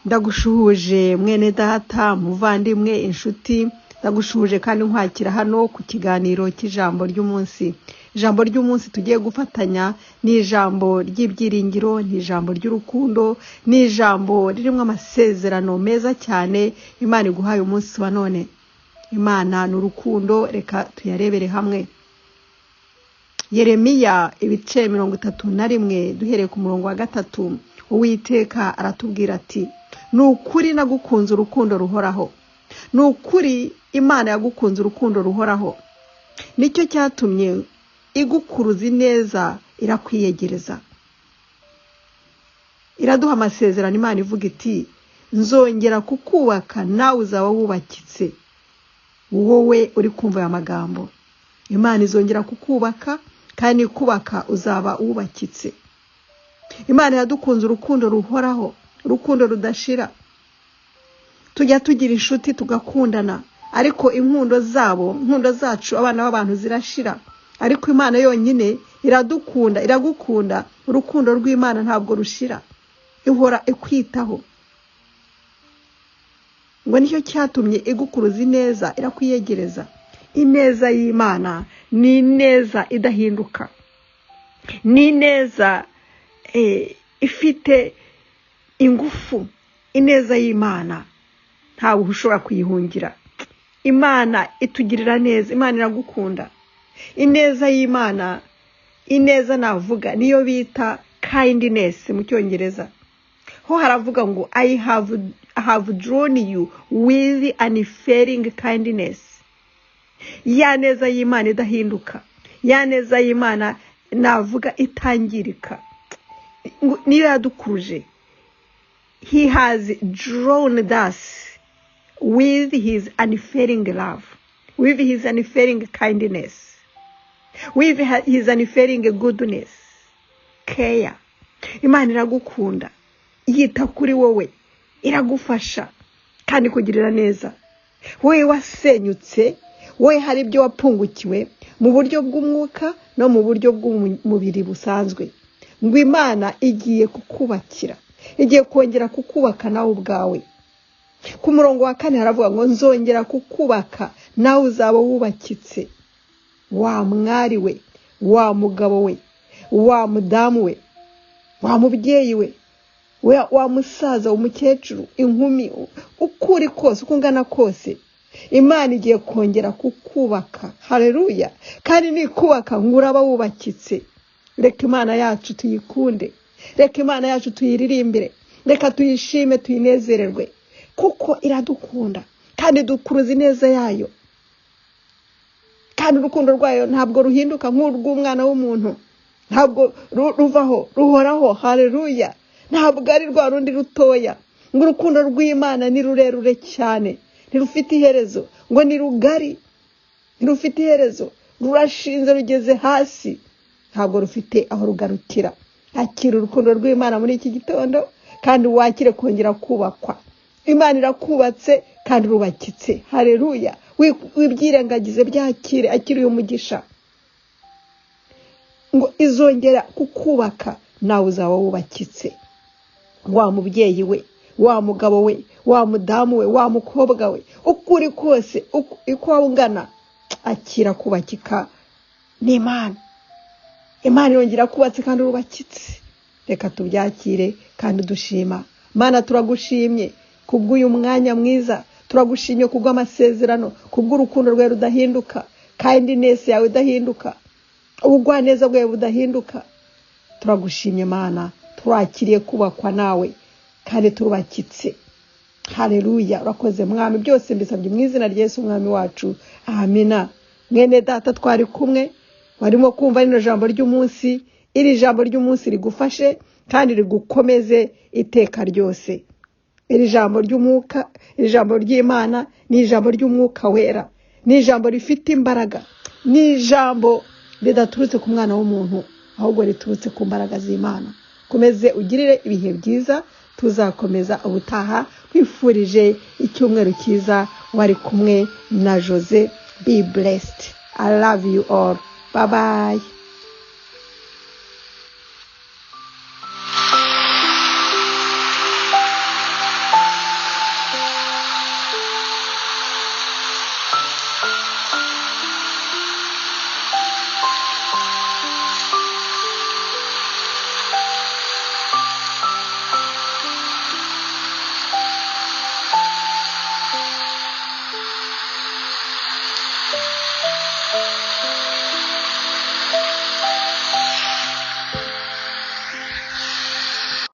Ndagushuhuje mwene data muvandimwe inshuti, ndagushuhuje kandi nkwakira hano ku kiganiro cy'ijambo ry'umunsi. Ijambo ry'umunsi tugiye gufatanya ni ijambo ry'ibyiringiro, ni ijambo ry'urukundo, ni ijambo ririmo amasezerano meza cyane Imana iguhaye umunsi wa none. Imana ni urukundo, reka tuyarebere hamwe. Yeremiya ibice 31 duhereye ku murongo wa 3. Uwiteka aratubwira ati, nukuri nagukunze urukundo ruhoraho. Nukuri Imana yagukunze urukundo ruhoraho. Nicyo cyatumye igukuruza neza irakwiyegereza. Iraduha amasezerano Imana ivuga iti, nzongera kukubaka nawe uzaba wubakitse. Wowe uri kumva aya magambo. Imana izongera kukubaka kandi kubaka uzaba wubakitse. Imana yadukunze urukundo ruhoraho, urukundo rudashira. Tujya tugira inshuti tugakundana, ariko inkundo zacu abana b'abantu zirashira. Ariko Imana yonyine iradukunda, iragukunda. Urukundo rw'Imana ntabwo rushira, ihora ikwitaho. Ngo nicyo cyatumye igukuruza neza irakwiyegereza. Ineza y'Imana ni neza idahinduka, ni neza ifite ingufu. Ineza y'Imana ntawe ushobora kuyihungira. Imana itugirira neza, Imana iragukunda. Ineza y'Imana, ineza navuga niyo bita kindness mu Cyongereza. Ho haravuga ngo I have drawn you with unfailing kindness. Ya neza y'Imana idahinduka, ya neza y'Imana navuga itangirika, niyo yadukuruje. He has drawn us with his unfailing love, with his unfailing kindness, with his unfailing goodness, care. Imana iragukunda, yita kuri wowe, iragufasha kandi kugirira neza. Wowe wasenyutse, wowe hari ibyo wapungukiwe mu buryo bw'umwuka no mu buryo bw'umubiri busanzwe, ngo Imana igiye kukubakira, igiye kongera kukubaka nawe ubwawe. Ku murongo wa 4 haravuga ngo nzongera kukubaka nawe uzaba wubakitse. Wa mwari we, wa mugabo we, wa mudamu we, wa mubyeyi we, wa musaza, umukecuru, inkumi, ukuri kose, ukungana kose, Imana igiye kongera kukubaka. Haleluya! Kandi ni kubaka nguraba wubakitse. Reka Imana yacu tuyikunde, reka Imana yacu tuyiririmbire, reka tuyishime, tuyinezererwe, kuko iradukunda kandi dukuruza neza yayo. Kandi urukundo rwayo ntabwo ruhinduka nk'urw'umwana w'umuntu, ntabwo ruvaho, ruhoraho. Haleluya! Ntabwo ari rwa rundi rutoya. Ngo urukundo rw'Imana ni rurerure cyane, ntirufite iherezo. Ngo ni rugari, ntirufite iherezo, rurashinze rugeze hasi, ntabwo rufite aho rugarukira. Akira urukundo rw'Imana muri iki gitondo kandi wakire kongera kubakwa. Imana irakubatse kandi rubakitse. Haleluya! Wibyirengagize, byakire, akira uyu mugisha. Ngo izongera kukubaka nawe uzaba wubakitse. Wa mubyeyi we, wa mugabo we, wa mudamu we, wa mukobwa we, ukuri kose, uko ungana, akira kubakika n'Imana. Imana yongera kubatse kandi rubakitse. Reka tubyakire kandi dushima. Mana, turagushimye kubw'uyu mwanya mwiza, turagushimye kubw'amasezerano, kubw'urukundo rwawe rudahinduka, kandi nese yawe idahinduka, ubugwaneza bwawe budahinduka. Turagushimye Mana, turakiriye kubakwa nawe kandi turubakitse. Haleluya! Urakoze Mwami, byose mbisabye mu izina rya Yesu Umwami wacu. Amina. Mwene data twari kumwe, warimo kumva rino jambo ry'umunsi. Iri jambo ry'umunsi rigufashe kandi rigukomeze iteka ryose. Iri jambo ry'umwuka, iri jambo ry'Imana ni ijambo ry'umwuka wera, ni ijambo rifite imbaraga, ni ijambo ridaturutse ku mwana w'umuntu, ahubwo riturutse ku mbaraga z'Imana. Komeze ugirire ibihe byiza, tuzakomeza ubutaha. Kwifurije icyumweru cyiza, wari kumwe na Jose. Be blessed. I love you all. Bye bye.